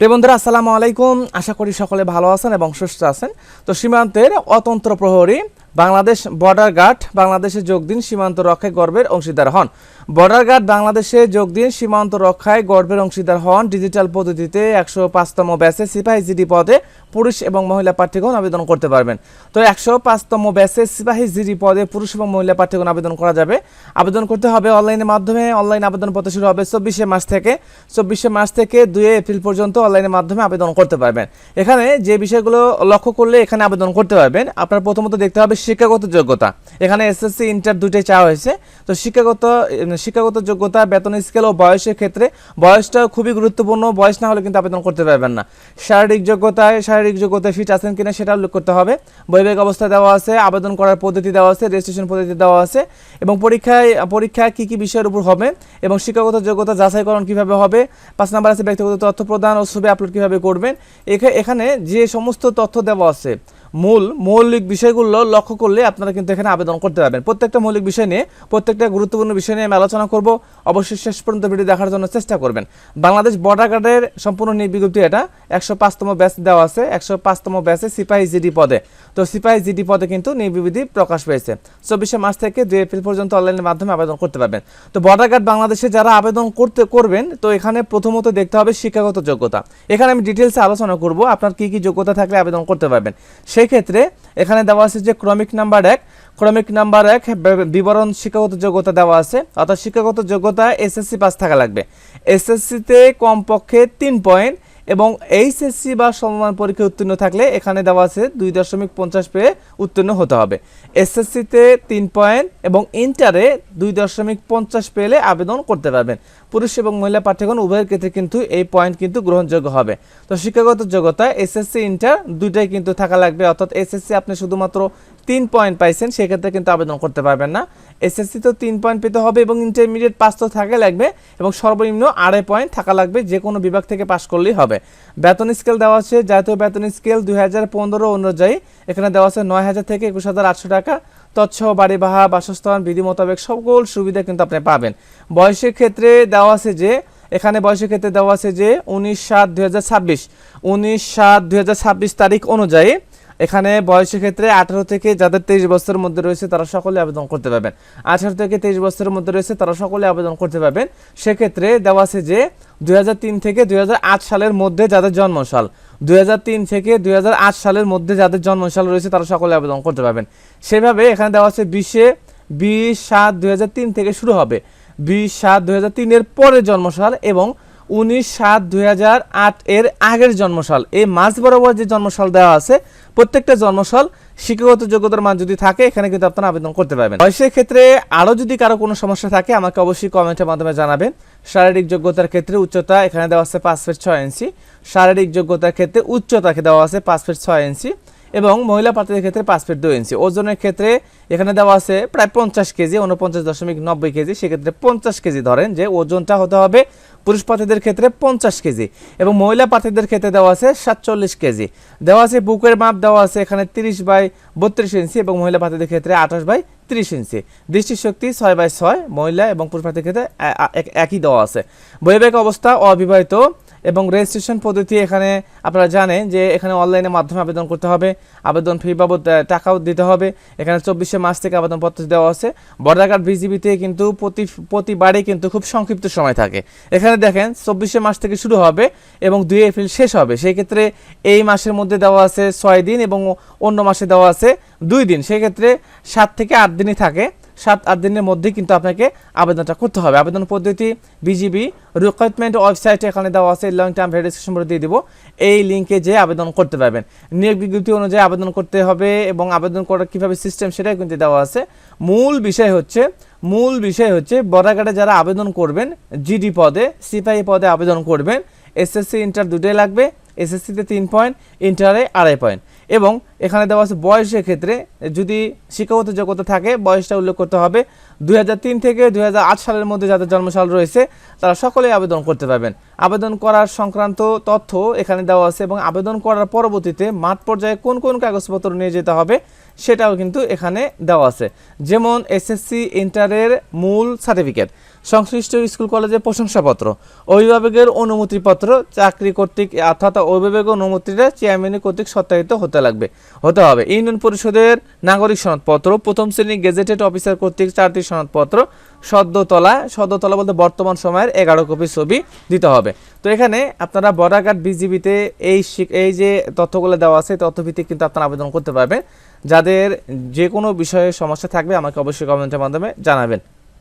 প্রিয় বন্ধুরা আসসালামু আলাইকুম, আশা করি সকলে ভালো আছেন এবং সুস্থ আছেন। তো সীমান্তের অতন্ত্র প্রহরী বাংলাদেশ বর্ডার গার্ড বাংলাদেশে যোগ দিন, সীমান্ত রক্ষায় গর্বের অংশীদার হন। বর্ডার গার্ড বাংলাদেশে যোগ দিন, সীমান্ত রক্ষায় গর্বের অংশীদার হন। ডিজিটাল পদ্ধতিতে 105তম ব্যাচে সিপাহী জিডি পদে পুরুষ এবং মহিলা প্রার্থীগণ আবেদন করতে পারবেন। তো 105তম ব্যাচে সিপাহী জিডি পদে পুরুষ এবং মহিলা প্রার্থীগণ আবেদন করা যাবে। আবেদন করতে হবে অনলাইনের মাধ্যমে। অনলাইন আবেদনপত্র শুরু হবে 24শে মার্চ থেকে 2 এপ্রিল পর্যন্ত অনলাইনের মাধ্যমে আবেদন করতে পারবেন। এখানে যে বিষয়গুলো লক্ষ্য করলে এখানে আবেদন করতে পারবেন, আপনার প্রথমত দেখতে হবে শিক্ষাগত যোগ্যতা। এখানে এসএসসি ইন্টার দুইটাই চাওয়া হয়েছে। তো শিক্ষাগত যোগ্যতা, বেতন স্কেল ও বয়সের ক্ষেত্রে বয়সটা খুবই গুরুত্বপূর্ণ। বয়স না হলে কিন্তু আবেদন করতে পারবেন না। শারীরিক যোগ্যতায় ফিট আছেন কিনা সেটা উল্লেখ করতে হবে। বৈবাহিক অবস্থা দেওয়া আছে, আবেদন করার পদ্ধতি দেওয়া আছে, রেজিস্ট্রেশন পদ্ধতি দেওয়া আছে এবং পরীক্ষা কি কি বিষয়ের উপর হবে এবং শিক্ষাগত যোগ্যতা যাচাইকরণ কিভাবে হবে। 5 নাম্বার আছে ব্যক্তিগত তথ্য প্রদান ও ছবি আপলোড কিভাবে করবেন। এখানে যে সমস্ত তথ্য দেওয়া আছে মৌলিক বিষয়গুলো লক্ষ্য করলে আপনারা কিন্তু এখানে আবেদন করতে পারবেন। প্রত্যেকটা মৌলিক বিষয় নিয়ে, প্রত্যেকটা গুরুত্বপূর্ণ বিষয় নিয়ে আমি আলোচনা করব। অবশ্যই শেষ পর্যন্ত ভিডিও দেখার জন্য চেষ্টা করবেন। বাংলাদেশ বর্ডার গার্ডের সম্পূর্ণ বিজ্ঞপ্তি এটা। 105তম ব্যাচ দেওয়া আছে, 105তম ব্যাচে সিপাহী জিডি পদে। তো সিপাহী জিডি পদে কিন্তু বিজ্ঞপ্তি প্রকাশ পেয়েছে। 24শে মার্চ থেকে 2 এপ্রিল পর্যন্ত অনলাইনের মাধ্যমে আবেদন করতে পারবেন। তো বর্ডার গার্ড বাংলাদেশে যারা আবেদন করবেন, তো এখানে প্রথমত দেখতে হবে শিক্ষাগত যোগ্যতা। এখানে আমি ডিটেলসে আলোচনা করব আপনার কি কি যোগ্যতা থাকলে আবেদন করতে পারবেন। সেই ক্ষেত্রে এখানে দেওয়া আছে যে ক্রমিক নাম্বার 1 বিবরণ শিক্ষাগত যোগ্যতা দেওয়া আছে, অর্থাৎ শিক্ষাগত যোগ্যতা এসএসসি পাস থাকা লাগবে। এসএসসিতে কমপক্ষে 3 পয়েন্ট এবং এইচএসসি বা সমমান পরীক্ষায় উত্তীর্ণ থাকলে এখানে দেওয়া আছে 2.50 পেয়ে উত্তীর্ণ হতে হবে। এসএসসিতে 3 পয়েন্ট এবং ইন্টারে 2.50 পেলে আবেদন করতে পারবেন। পুরুষ এবং মহিলা প্রার্থীগণ উভয়ের ক্ষেত্রে কিন্তু এই পয়েন্ট কিন্তু গ্রহণযোগ্য হবে। তো শিক্ষাগত যোগ্যতা এসএসসি ইন্টার দুইটাই কিন্তু থাকা লাগবে, অর্থাৎ এসএসসি আপনি শুধুমাত্র 3 পয়েন্ট পাইছেন সেক্ষেত্রে কিন্তু আবেদন করতে পারবেন না। এসএসসি তো 3 পয়েন্ট পেতে হবে এবং ইন্টারমিডিয়েট পাস তো থাকা লাগবে এবং সর্বনিম্ন 2.5 পয়েন্ট থাকা লাগবে, যে কোনো বিভাগ থেকে পাস করলেই হবে। বেতন স্কেল দেওয়া আছে, জাতীয় বেতন স্কেল 2015 অনুযায়ী এখানে দেওয়া আছে 9,000 থেকে 21,800 টাকা। তৎসহ বাড়ি ভাড়া, বাসস্থান বিধি মোতাবেক সকল সুবিধা কিন্তু আপনি পাবেন। বয়সের ক্ষেত্রে দেওয়া আছে যে 19/7/2026 তারিখ অনুযায়ী এখানে বয়সের ক্ষেত্রে 18 থেকে যাদের 23 বছরের মধ্যে রয়েছে তারা সকলে আবেদন করতে পারবেন। 18 থেকে 23 বছরের মধ্যে রয়েছে তারা সকলে আবেদন করতে পারবেন। সেক্ষেত্রে দেওয়া আছে যে 2003 থেকে 2008 সালের মধ্যে যাদের জন্মসাল, 2003 থেকে 2008 সালের মধ্যে যাদের জন্মসাল রয়েছে তারা সকলে আবেদন করতে পারবেন। সেভাবে এখানে দেওয়া আছে 20/7/2003 থেকে শুরু হবে, 20/7/2003 এর পরের জন্মসাল এবং 19/7/2008 এর আগের জন্মসাল, এই মাঝ বরাবর যে জন্মসাল দেওয়া আছে প্রত্যেকটা জন্মসাল শিক্ষাগত যোগ্যতার মান যদি থাকে এখানে কিন্তু আপনারা আবেদন করতে পারবেন। বয়সের ক্ষেত্রে আরও যদি কারো কোনো সমস্যা থাকে আমাকে অবশ্যই কমেন্টের মাধ্যমে জানাবেন। শারীরিক যোগ্যতার ক্ষেত্রে উচ্চতা এখানে দেওয়া আছে 5 ফিট 6 ইঞ্চি। শারীরিক যোগ্যতার ক্ষেত্রে উচ্চতাকে দেওয়া আছে 5 ফিট 6 ইঞ্চি এবং মহিলা প্রার্থীদের ক্ষেত্রে 5 ফিট 2 ইঞ্চি। ওজনের ক্ষেত্রে এখানে দেওয়া আছে প্রায় 50 কেজি, 49.90 কেজি। সেক্ষেত্রে 50 কেজি ধরেন যে ওজনটা হতে হবে। পুরুষ প্রার্থীদের ক্ষেত্রে 50 কেজি এবং মহিলা প্রার্থীদের ক্ষেত্রে দেওয়া আছে 47 কেজি। দেওয়া আছে বুকের মাপ দেওয়া আছে এখানে 30/32 ইঞ্চি এবং মহিলা প্রার্থীদের ক্ষেত্রে 28/30 ইঞ্চি। দৃষ্টিশক্তি 6/6, মহিলা এবং পুরুষ প্রার্থীদের ক্ষেত্রে একই দেওয়া আছে। বৈবাহিক অবস্থা অবিবাহিত এবং রেজিস্ট্রেশন পদ্ধতি এখানে আপনারা জানেন যে এখানে অনলাইনের মাধ্যমে আবেদন করতে হবে। আবেদন ফি বাবদ টাকাও দিতে হবে। এখানে 24শে মার্চ থেকে আবেদনপত্র দেওয়া আছে। বর্ডার গার্ড বিজিবিতে কিন্তু প্রতিবারই কিন্তু খুব সংক্ষিপ্ত সময় থাকে। এখানে দেখেন 24শে মার্চ থেকে শুরু হবে এবং 2 এপ্রিল শেষ হবে। সেই ক্ষেত্রে এই মাসের মধ্যে দেওয়া আছে 6 দিন এবং অন্য মাসে দেওয়া আছে 2 দিন। সেক্ষেত্রে 7 থেকে 8 দিনই থাকে। 7-8 দিনের মধ্যে কিন্তু আপনাকে আবেদনটা করতে হবে। আবেদন পদ্ধতি বিজিবি রিক্রুটমেন্ট ওয়েবসাইটে এখানে দেওয়া আছে, লং টার্ম ভেরিফিকেশন দিয়ে দিব, এই লিঙ্কে যে আবেদন করতে পারবেন। নিয়োগ বিজ্ঞপ্তি অনুযায়ী আবেদন করতে হবে এবং আবেদন করার কীভাবে সিস্টেম সেটাই কিন্তু দেওয়া আছে। মূল বিষয় হচ্ছে বর্ডার গার্ডে যারা আবেদন করবেন জিডি পদে, সিপাহী পদে আবেদন করবেন, এসএসসি ইন্টার দুটোই লাগবে। এসএসসিতে 3 পয়েন্ট, ইন্টারে 2.5 পয়েন্ট এবং এখানে দেওয়া আছে বয়সের ক্ষেত্রে যদি শিক্ষাগত যোগ্যতা থাকে বয়সটা উল্লেখ করতে হবে। 2003 থেকে 2008 সালের মধ্যে যাদের জন্মসাল রয়েছে তারা সকলেই আবেদন করতে পারবেন। আবেদন করার সংক্রান্ত তথ্য এখানে দেওয়া আছে এবং আবেদন করার পরবর্তীতে মাঠ পর্যায়ে কোন কোন কাগজপত্র নিয়ে যেতে হবে সেটাও কিন্তু এখানে দেওয়া আছে। যেমন এসএসসি ইন্টারের মূল সার্টিফিকেট, সংশ্লিষ্ট স্কুল কলেজের প্রশংসাপত্র, অভিভাবকের অনুমতিপত্র, চাকরি কর্তৃক অর্থাৎ অভিভাবকের অনুমতিটা চেয়ারম্যানের কর্তৃক সত্যায়িত হতে হবে। ইউনিয়ন পরিষদের নাগরিক সনদপত্র, প্রথম শ্রেণী গেজেটেড অফিসার কর্তৃক 4টি সনদপত্র, সদ্যতলা বলতে বর্তমান সময়ের 11 কপি ছবি দিতে হবে। তো এখানে আপনারা বর্ডার গার্ড বিজিবিতে এই যে তথ্যগুলো দেওয়া আছে তথ্যভিত্তিক কিন্তু আপনারা আবেদন করতে পারবেন। যাদের যে কোনো বিষয়ে সমস্যা থাকবে আমাকে অবশ্যই কমেন্টের মাধ্যমে জানাবেন।